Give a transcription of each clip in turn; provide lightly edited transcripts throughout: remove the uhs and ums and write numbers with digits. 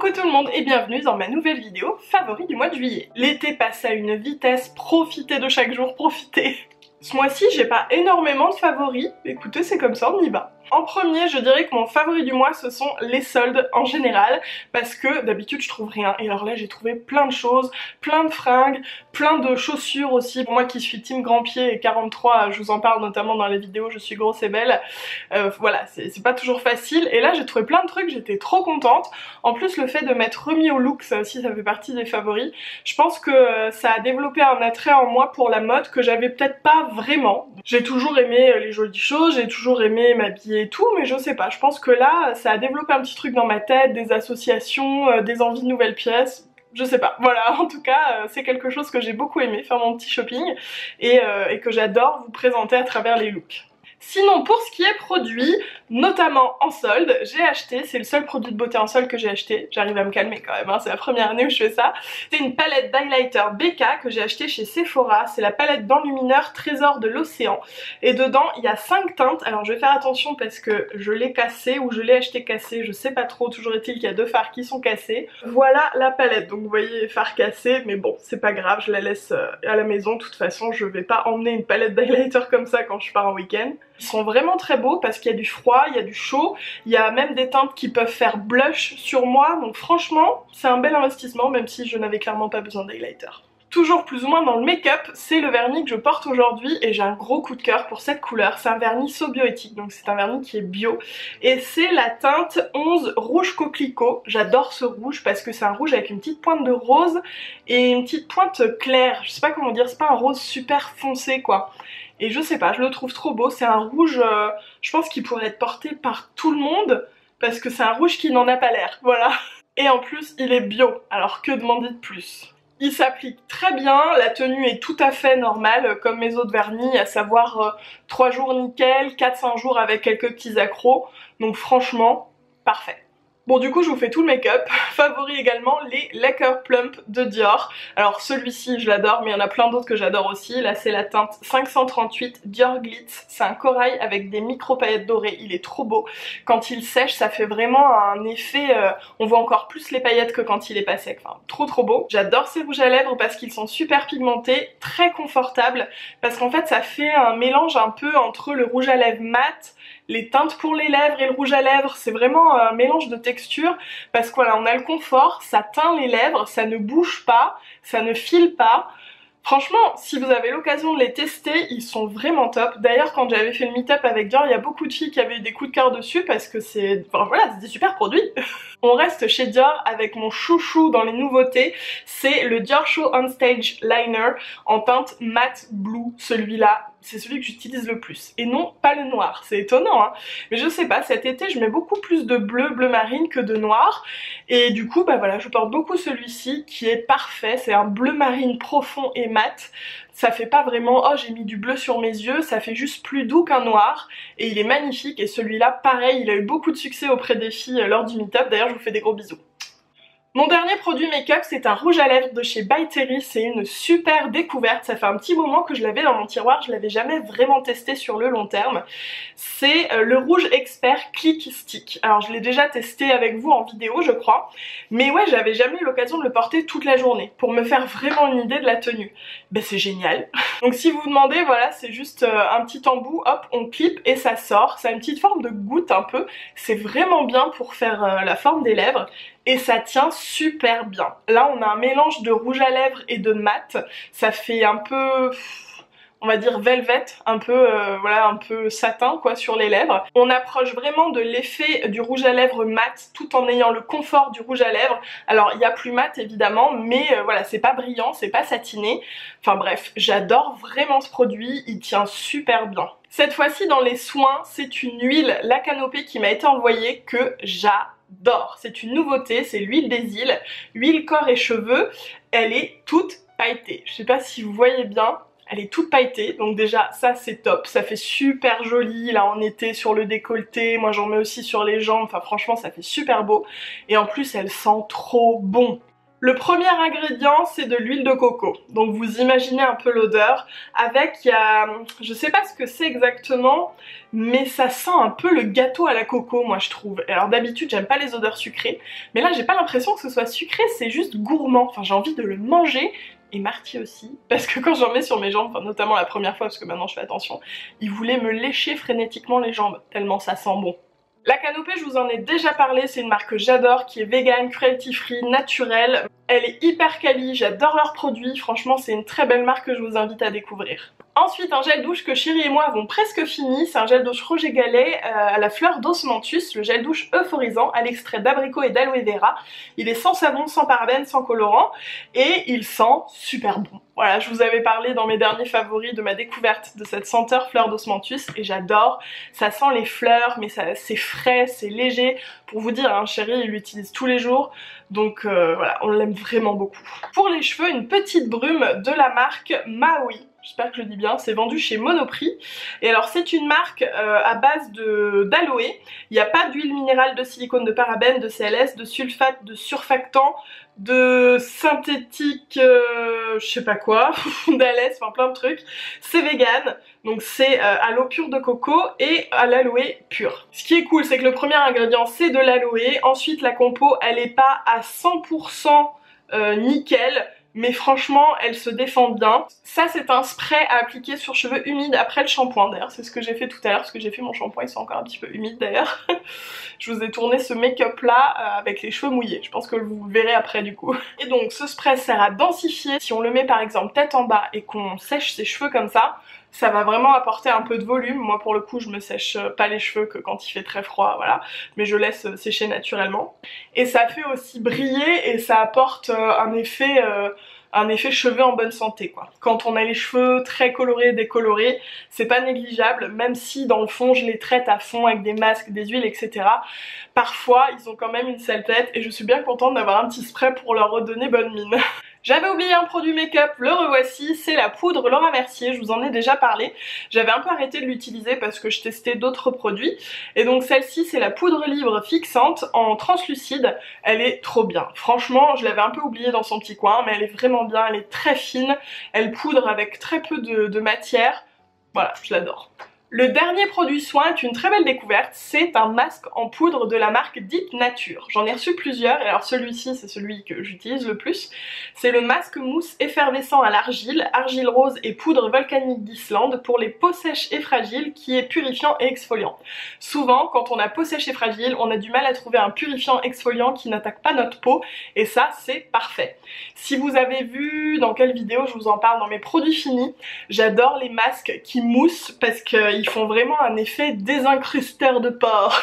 Coucou tout le monde et bienvenue dans ma nouvelle vidéo favori du mois de juillet. L'été passe à une vitesse, profitez de chaque jour, profitez. Ce mois-ci j'ai pas énormément de favoris, écoutez c'est comme ça, on y va. En premier, je dirais que mon favori du mois, ce sont les soldes en général, parce que d'habitude je trouve rien, et alors là j'ai trouvé plein de choses, plein de fringues, plein de chaussures aussi. Pour moi qui suis team grand pied et 43, je vous en parle notamment dans les vidéos, je suis grosse et belle, voilà, c'est pas toujours facile, et là j'ai trouvé plein de trucs, j'étais trop contente. En plus le fait de m'être remis au look, ça aussi ça fait partie des favoris, je pense que ça a développé un attrait en moi pour la mode que j'avais peut-être pas vraiment. J'ai toujours aimé les jolies choses, j'ai toujours aimé m'habiller et tout, mais je sais pas, je pense que là ça a développé un petit truc dans ma tête, des associations, des envies de nouvelles pièces. Je sais pas, voilà, en tout cas c'est quelque chose que j'ai beaucoup aimé, faire mon petit shopping et que j'adore vous présenter à travers les looks. Sinon pour ce qui est produit, notamment en solde, j'ai acheté, c'est le seul produit de beauté en solde que j'ai acheté, j'arrive à me calmer quand même, hein, c'est la première année où je fais ça. C'est une palette d'highlighter BK que j'ai acheté chez Sephora, c'est la palette d'enlumineur Trésor de l'Océan. Et dedans il y a 5 teintes, alors je vais faire attention parce que je l'ai cassé ou je l'ai acheté cassé, je sais pas trop, toujours est-il qu'il y a 2 fards qui sont cassés. Voilà la palette, donc vous voyez fards cassés, mais bon c'est pas grave, je la laisse à la maison, de toute façon je vais pas emmener une palette d'highlighter comme ça quand je pars en week-end. Ils sont vraiment très beaux parce qu'il y a du froid, il y a du chaud, il y a même des teintes qui peuvent faire blush sur moi, donc franchement c'est un bel investissement même si je n'avais clairement pas besoin d'highlighter. Toujours plus ou moins dans le make-up, c'est le vernis que je porte aujourd'hui et j'ai un gros coup de cœur pour cette couleur. C'est un vernis So-Bioéthique, donc c'est un vernis qui est bio. Et c'est la teinte 11 Rouge Coquelicot. J'adore ce rouge parce que c'est un rouge avec une petite pointe de rose et une petite pointe claire. Je sais pas comment dire, c'est pas un rose super foncé quoi. Et je sais pas, je le trouve trop beau. C'est un rouge, je pense qu'il pourrait être porté par tout le monde parce que c'est un rouge qui n'en a pas l'air, voilà. Et en plus, il est bio, alors que demander de plus? Il s'applique très bien, la tenue est tout à fait normale comme mes autres vernis, à savoir 3 jours nickel, 4-5 jours avec quelques petits accros, donc franchement, parfait. Bon du coup je vous fais tout le make-up. Favori également les Lacquer Plump de Dior. Alors celui-ci je l'adore mais il y en a plein d'autres que j'adore aussi. Là c'est la teinte 538 Dior Glitz. C'est un corail avec des micro paillettes dorées. Il est trop beau. Quand il sèche ça fait vraiment un effet... on voit encore plus les paillettes que quand il est pas sec. Enfin trop beau. J'adore ces rouges à lèvres parce qu'ils sont super pigmentés, très confortables. Parce qu'en fait ça fait un mélange un peu entre le rouge à lèvres mat, les teintes pour les lèvres et le rouge à lèvres. C'est vraiment un mélange de texture parce que voilà, on a le confort, ça teint les lèvres, ça ne bouge pas, ça ne file pas. Franchement, si vous avez l'occasion de les tester, ils sont vraiment top. D'ailleurs, quand j'avais fait le meet-up avec Dior, il y a beaucoup de filles qui avaient eu des coups de cœur dessus parce que c'est... Enfin voilà, c'est des super produits. On reste chez Dior avec mon chouchou dans les nouveautés. C'est le Dior Show On Stage Liner en teinte matte blue. Celui-là, c'est celui que j'utilise le plus. Et non, pas le noir. C'est étonnant, hein. Mais je sais pas, cet été, je mets beaucoup plus de bleu marine que de noir. Et du coup, bah voilà, je porte beaucoup celui-ci qui est parfait. C'est un bleu marine profond et mat. Ça fait pas vraiment, oh j'ai mis du bleu sur mes yeux, ça fait juste plus doux qu'un noir. Et il est magnifique. Et celui-là, pareil, il a eu beaucoup de succès auprès des filles lors du meet-up. D'ailleurs, je vous fais des gros bisous. Mon dernier produit make-up, c'est un rouge à lèvres de chez By Terry, c'est une super découverte, ça fait un petit moment que je l'avais dans mon tiroir, je l'avais jamais vraiment testé sur le long terme. C'est le rouge expert Click Stick. Alors je l'ai déjà testé avec vous en vidéo je crois, mais ouais j'avais jamais eu l'occasion de le porter toute la journée pour me faire vraiment une idée de la tenue. Ben c'est génial. Donc si vous vous demandez, voilà c'est juste un petit embout, hop on clip et ça sort, ça a une petite forme de goutte un peu, c'est vraiment bien pour faire la forme des lèvres. Et ça tient super bien. Là on a un mélange de rouge à lèvres et de mat. Ça fait un peu... on va dire velvet, un peu voilà, un peu satin quoi sur les lèvres. On approche vraiment de l'effet du rouge à lèvres mat tout en ayant le confort du rouge à lèvres. Alors il y a plus mat évidemment, mais voilà, c'est pas brillant, c'est pas satiné. Enfin bref, j'adore vraiment ce produit, il tient super bien. Cette fois-ci dans les soins, c'est une huile La Canopée qui m'a été envoyée que j'adore. C'est une nouveauté, c'est l'huile des îles, huile corps et cheveux. Elle est toute pailletée. Je sais pas si vous voyez bien. Elle est toute pailletée, donc déjà ça c'est top, ça fait super joli là en été sur le décolleté, moi j'en mets aussi sur les jambes, enfin franchement ça fait super beau. Et en plus elle sent trop bon. Le premier ingrédient, c'est de l'huile de coco. Donc vous imaginez un peu l'odeur. Avec, je sais pas ce que c'est exactement, mais ça sent un peu le gâteau à la coco, moi je trouve. Alors d'habitude, j'aime pas les odeurs sucrées, mais là j'ai pas l'impression que ce soit sucré, c'est juste gourmand. Enfin, j'ai envie de le manger. Et Marty aussi, parce que quand j'en mets sur mes jambes, enfin notamment la première fois, parce que maintenant je fais attention, il voulait me lécher frénétiquement les jambes, tellement ça sent bon. La Canopée, je vous en ai déjà parlé, c'est une marque que j'adore, qui est vegan, cruelty free, naturelle. Elle est hyper quali, j'adore leurs produits, franchement c'est une très belle marque que je vous invite à découvrir. Ensuite, un gel douche que Chérie et moi avons presque fini, c'est un gel douche Roger Galet à la fleur d'osmanthus, le gel douche euphorisant à l'extrait d'abricot et d'aloe vera. Il est sans savon, sans parabènes, sans colorant et il sent super bon. Voilà, je vous avais parlé dans mes derniers favoris de ma découverte de cette senteur fleur d'osmanthus et j'adore. Ça sent les fleurs mais c'est frais, c'est léger. Pour vous dire, hein, Chérie il l'utilise tous les jours donc voilà, on l'aime vraiment beaucoup. Pour les cheveux, une petite brume de la marque Maui. J'espère que je le dis bien, c'est vendu chez Monoprix. Et alors c'est une marque à base d'aloe. Il n'y a pas d'huile minérale, de silicone, de parabènes, de CLS, de sulfate, de surfactant, de synthétique, je sais pas quoi, d'alès, enfin plein de trucs. C'est vegan, donc c'est à l'eau pure de coco et à l'aloe pure. Ce qui est cool, c'est que le premier ingrédient c'est de l'aloe. Ensuite la compo, elle est pas à 100% nickel. Mais franchement, elle se défend bien. Ça, c'est un spray à appliquer sur cheveux humides après le shampoing. D'ailleurs, c'est ce que j'ai fait tout à l'heure, parce que j'ai fait mon shampoing, ils sont encore un petit peu humides d'ailleurs. Je vous ai tourné ce make-up là avec les cheveux mouillés. Je pense que vous le verrez après du coup. Et donc, ce spray sert à densifier. Si on le met par exemple tête en bas et qu'on sèche ses cheveux comme ça va vraiment apporter un peu de volume. Moi pour le coup je me sèche pas les cheveux que quand il fait très froid, voilà, mais je laisse sécher naturellement. Et ça fait aussi briller et ça apporte un effet cheveux en bonne santé quoi. Quand on a les cheveux très colorés, décolorés, c'est pas négligeable, même si dans le fond je les traite à fond avec des masques, des huiles, etc. Parfois ils ont quand même une sale tête et je suis bien contente d'avoir un petit spray pour leur redonner bonne mine. J'avais oublié un produit make-up, le revoici, c'est la poudre Laura Mercier, je vous en ai déjà parlé. J'avais un peu arrêté de l'utiliser parce que je testais d'autres produits. Et donc celle-ci c'est la poudre libre fixante en translucide, elle est trop bien. Franchement, je l'avais un peu oubliée dans son petit coin, mais elle est vraiment bien, elle est très fine, elle poudre avec très peu de matière. Voilà, je l'adore. Le dernier produit soin est une très belle découverte, c'est un masque en poudre de la marque Deep Nature. J'en ai reçu plusieurs et alors celui-ci c'est celui que j'utilise le plus. C'est le masque mousse effervescent à l'argile, argile rose et poudre volcanique d'Islande pour les peaux sèches et fragiles qui est purifiant et exfoliant. Souvent quand on a peau sèche et fragile, on a du mal à trouver un purifiant exfoliant qui n'attaque pas notre peau et ça c'est parfait. Si vous avez vu dans quelle vidéo je vous en parle dans mes produits finis, j'adore les masques qui moussent parce que ils font vraiment un effet désincrusteur de pores.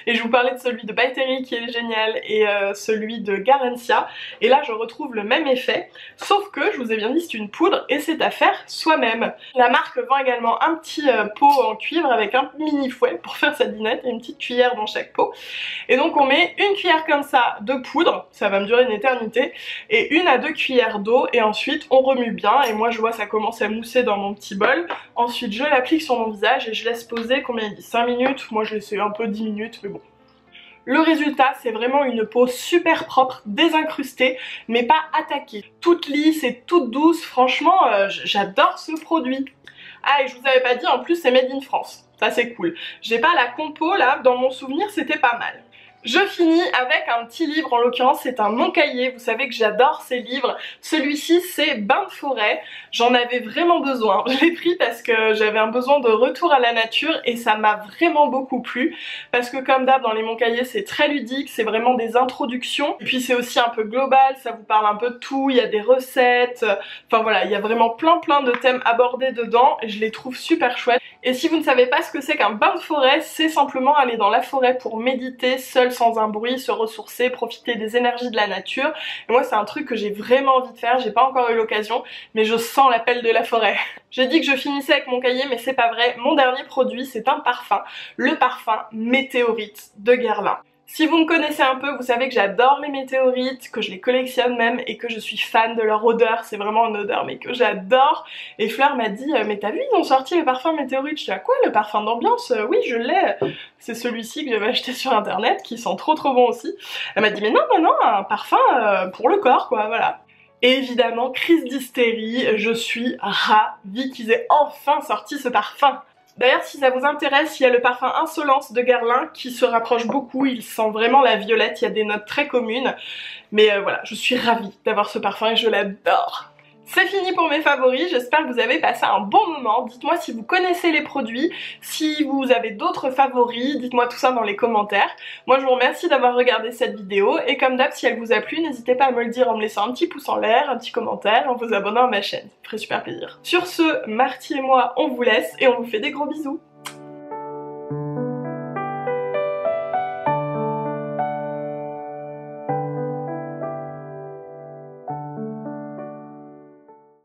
Et je vous parlais de celui de By Terry qui est génial et celui de Garancia. Et là je retrouve le même effet, sauf que je vous ai bien dit c'est une poudre et c'est à faire soi-même. La marque vend également un petit pot en cuivre avec un mini fouet pour faire sa dinette et une petite cuillère dans chaque pot. Et donc on met une cuillère comme ça de poudre, ça va me durer une éternité, et 1 à 2 cuillères d'eau et ensuite on remue bien et moi je vois ça commence à mousser dans mon petit bol. Ensuite je l'applique sur mon visage et je laisse poser, combien il dit, 5 minutes, moi je laisse un peu 10 minutes mais bon. Le résultat c'est vraiment une peau super propre, désincrustée mais pas attaquée. Toute lisse et toute douce, franchement j'adore ce produit. Ah et je vous avais pas dit en plus c'est made in France, ça c'est cool. J'ai pas la compo là, dans mon souvenir c'était pas mal. Je finis avec un petit livre, en l'occurrence c'est un mon cahier, vous savez que j'adore ces livres. Celui-ci c'est Bain de forêt, j'en avais vraiment besoin. Je l'ai pris parce que j'avais un besoin de retour à la nature et ça m'a vraiment beaucoup plu. Parce que comme d'hab dans les mon cahiers c'est très ludique, c'est vraiment des introductions. Et puis c'est aussi un peu global, ça vous parle un peu de tout, il y a des recettes. Enfin voilà, il y a vraiment plein de thèmes abordés dedans et je les trouve super chouettes. Et si vous ne savez pas ce que c'est qu'un bain de forêt, c'est simplement aller dans la forêt pour méditer seul sans un bruit, se ressourcer, profiter des énergies de la nature. Et moi c'est un truc que j'ai vraiment envie de faire, j'ai pas encore eu l'occasion, mais je sens l'appel de la forêt. J'ai dit que je finissais avec mon cahier, mais c'est pas vrai. Mon dernier produit c'est un parfum, le parfum Météorite de Guerlain. Si vous me connaissez un peu, vous savez que j'adore les météorites, que je les collectionne même et que je suis fan de leur odeur, c'est vraiment une odeur mais que j'adore. Et Fleur m'a dit mais t'as vu, ils ont sorti le parfum météorite. Je dis à quoi, le parfum d'ambiance? Oui, je l'ai, c'est celui-ci que j'avais acheté sur internet qui sent trop bon aussi. Elle m'a dit mais non, un parfum pour le corps quoi, voilà. Et évidemment, crise d'hystérie, je suis ravie qu'ils aient enfin sorti ce parfum. D'ailleurs, si ça vous intéresse, il y a le parfum Insolence de Guerlain qui se rapproche beaucoup, il sent vraiment la violette, il y a des notes très communes. Mais voilà, je suis ravie d'avoir ce parfum et je l'adore. C'est fini pour mes favoris, j'espère que vous avez passé un bon moment. Dites-moi si vous connaissez les produits, si vous avez d'autres favoris, dites-moi tout ça dans les commentaires. Moi je vous remercie d'avoir regardé cette vidéo et comme d'hab si elle vous a plu, n'hésitez pas à me le dire en me laissant un petit pouce en l'air, un petit commentaire, en vous abonnant à ma chaîne, ça me ferait super plaisir. Sur ce, Marty et moi on vous laisse et on vous fait des gros bisous.